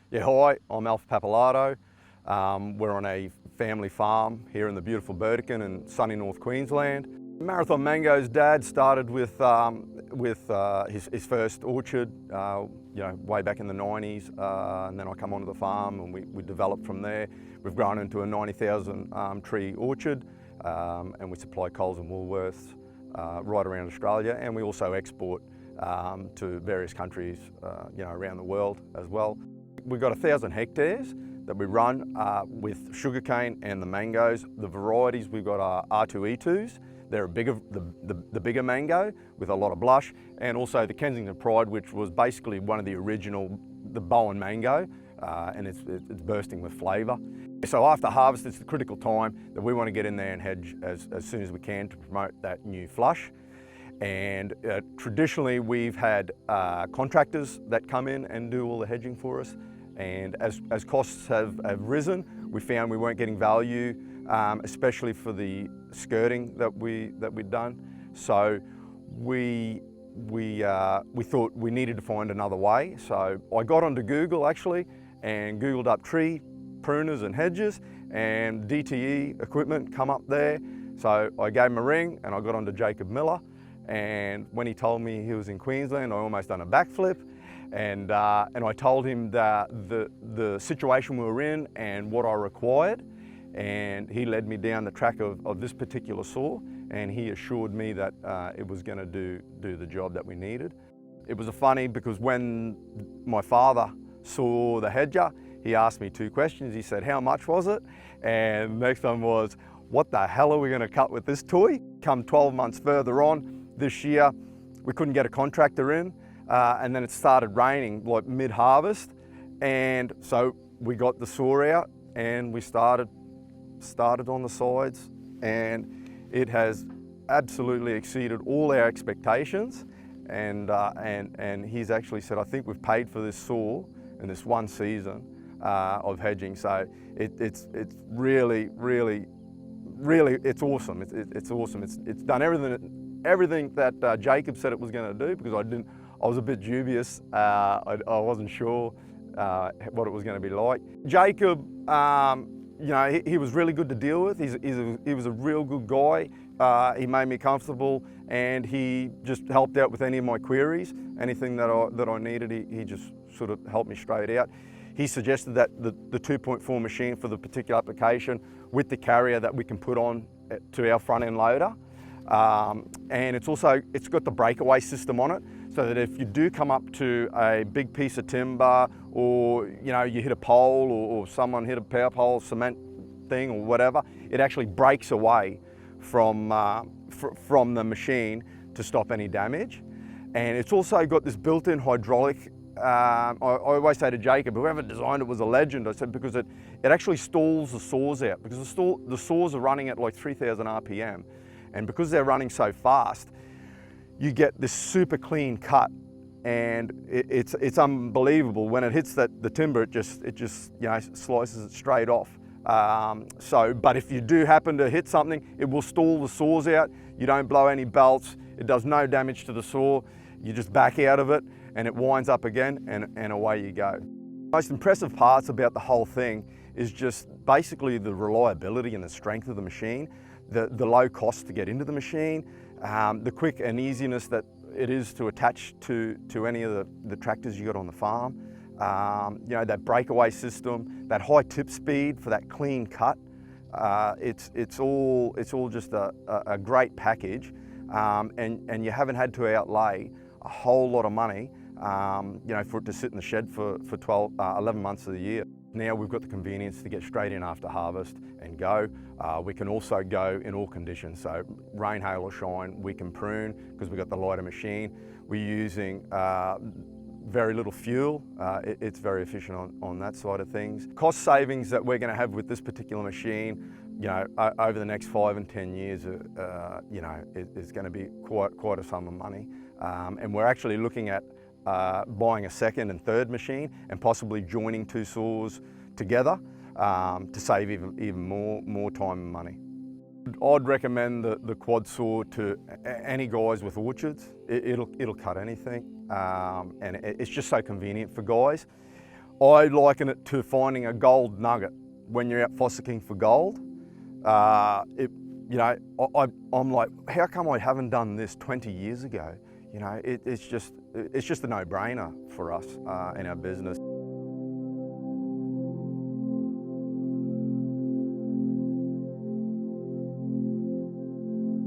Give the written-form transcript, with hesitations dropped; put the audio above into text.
Yeah, hi, I'm Alf Pappalardo. We're on a family farm here in the beautiful Burdekin in sunny North Queensland. Marathon Mango's dad started with his first orchard, way back in the 90s, and then I come onto the farm and we developed from there. We've grown into a 90,000 tree orchard, and we supply Coles and Woolworths right around Australia, and we also export to various countries around the world as well. We've got 1,000 hectares that we run with sugarcane and the mangoes. The varieties we've got are R2E2s. They're the bigger mango with a lot of blush, and also the Kensington Pride, which was basically one of the original, the Bowen mango, and it's bursting with flavour. So after harvest, it's the critical time that we want to get in there and hedge as soon as we can to promote that new flush. And traditionally we've had contractors that come in and do all the hedging for us, and as costs have risen, we found we weren't getting value, especially for the skirting that we'd done. So we thought we needed to find another way. So I got onto Google actually and Googled up tree pruners and hedges, and DTE equipment come up there. So I gave him a ring and I got onto Jacob Miller. And when he told me he was in Queensland, I almost done a backflip. And I told him the situation we were in and what I required. And he led me down the track of this particular saw, and he assured me that it was going to do the job that we needed. It was funny because when my father saw the hedger, he asked me two questions. He said, "How much was it?" And the next one was, "What the hell are we going to cut with this toy?" Come 12 months further on this year, we couldn't get a contractor in, and then it started raining like mid-harvest, and so we got the saw out and we started on the sides, and it has absolutely exceeded all our expectations. And he's actually said, "I think we've paid for this saw in this one season of hedging." So it's really it's awesome. It's awesome. It's done everything that Jacob said it was going to do, because I was a bit dubious. I wasn't sure what it was going to be like. Jacob, he was really good to deal with. He was a real good guy. He made me comfortable, and he just helped out with any of my queries. Anything that I needed, he just sort of helped me straight out. He suggested that the 2.4 machine for the particular application with the carrier that we can put on to our front end loader. And it's got the breakaway system on it, so that if you do come up to a big piece of timber, or you hit a pole, or someone hit a power pole, cement thing or whatever, it actually breaks away from the machine to stop any damage. And it's also got this built-in hydraulic. I always say to Jacob, whoever designed it was a legend. I said, because it actually stalls the saws out, because the saws are running at like 3,000 RPM, and because they're running so fast, you get this super clean cut, and it's unbelievable. When it hits the timber, it just slices it straight off. But if you do happen to hit something, it will stall the saws out. You don't blow any belts. It does no damage to the saw. You just back out of it, and it winds up again, and away you go. Most impressive parts about the whole thing is just basically the reliability and the strength of the machine, the low cost to get into the machine, the quick and easiness that it is to attach to any of the tractors you got on the farm. That breakaway system, that high tip speed for that clean cut. It's all just a great package, and you haven't had to outlay a whole lot of money for it to sit in the shed for 11 months of the year. Now we've got the convenience to get straight in after harvest and go. We can also go in all conditions, so rain, hail or shine, we can prune because we've got the lighter machine. We're using very little fuel. It's very efficient on that side of things. Cost savings that we're going to have with this particular machine, over the next 5 and 10 years, is going to be quite a sum of money. And we're actually looking at buying a second and third machine and possibly joining two saws together to save even more time and money. I'd recommend the quad saw to any guys with orchards. It'll cut anything, and it's just so convenient for guys. I liken it to finding a gold nugget when you're out fossicking for gold. I'm like, how come I haven't done this 20 years ago? You know, it's just a no-brainer for us in our business.